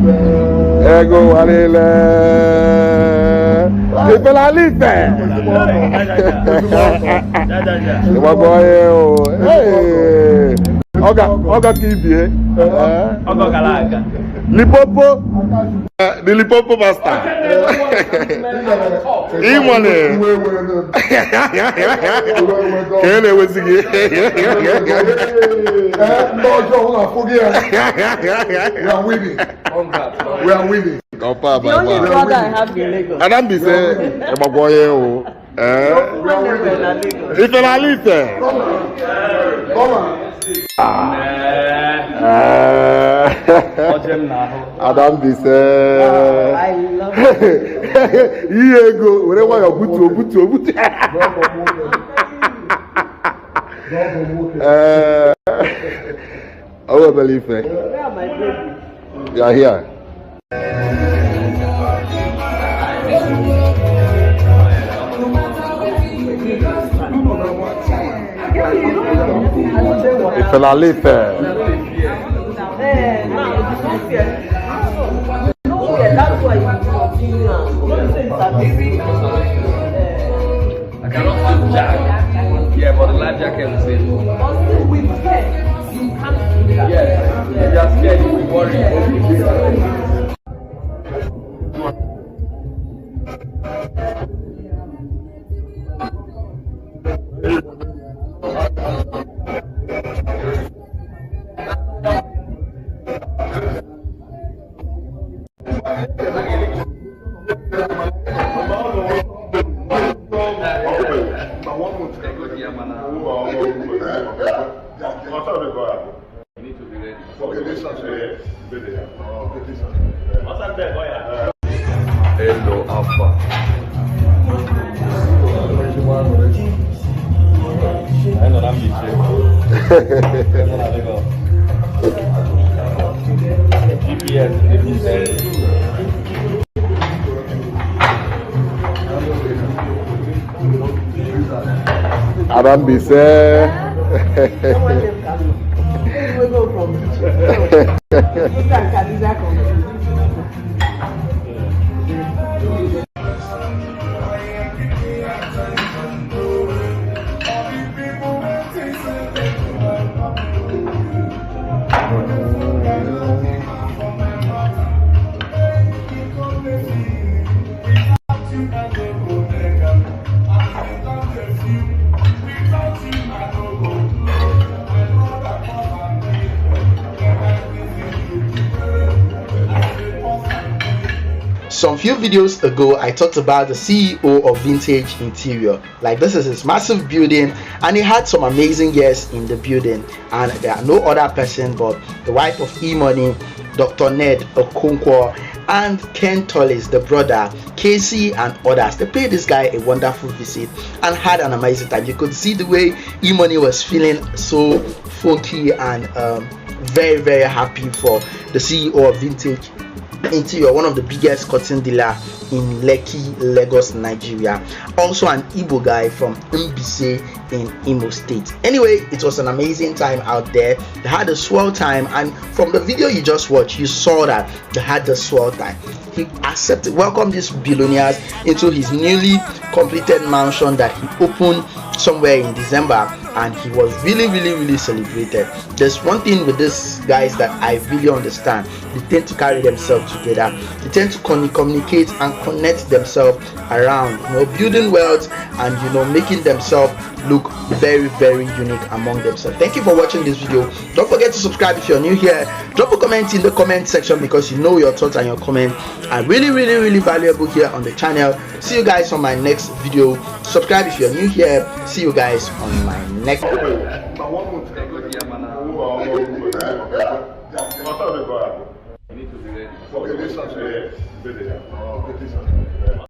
Ego walele. Ifelalife. Hey. Oga kibie. Oga Galaga. Lipopo. The Lipopo master. Emoney. Kele wezigi. We are winning. We are winning. The only brother I have in Lagos. And I'm be say, Emagoye o. Ifelalife. Come on. Adam be say. I love it. Iyke, wherever you butu. I will believe it. Where are my babies? You are here. Ifelalife. That's why you continue. I cannot find Jack. Yeah, but the life jacket will say. With care, you can't do that. Yes, you just scared, you will worry. You need to be ready. Hello, Alpha. I know I'm GPS. Adam be say. Some few videos ago, I talked about the CEO of Vintage Interior. Like, this is his massive building, and he had some amazing years in the building. And there are no other person but the wife of Emoney, Dr. Ned Okonkwo, and Ken Tollis, the brother, Kcee, and others. They paid this guy a wonderful visit and had an amazing time. You could see the way Emoney was feeling so funky and very, very happy for the CEO of Vintage Interior, one of the biggest cotton dealer in Lekki, Lagos, Nigeria. Also an Igbo guy from Mbaise in Imo State. Anyway, it was an amazing time out there. They had a swell time, and from the video you just watched, you saw that they had the swell time. He welcomed these billionaires into his newly completed mansion that he opened somewhere in December, and he was really celebrated. There's one thing with these guys that I really understand. They tend to carry themselves together. They tend to communicate and connect themselves around, building wealth and making themselves look very unique among themselves. Thank you for watching this video. Don't forget to subscribe if you're new here. Drop a comment in the comment section, because your thoughts and your comment are really valuable here on the channel. See you guys on my next video. Subscribe if you're new here. See you guys on my next You need to be ready.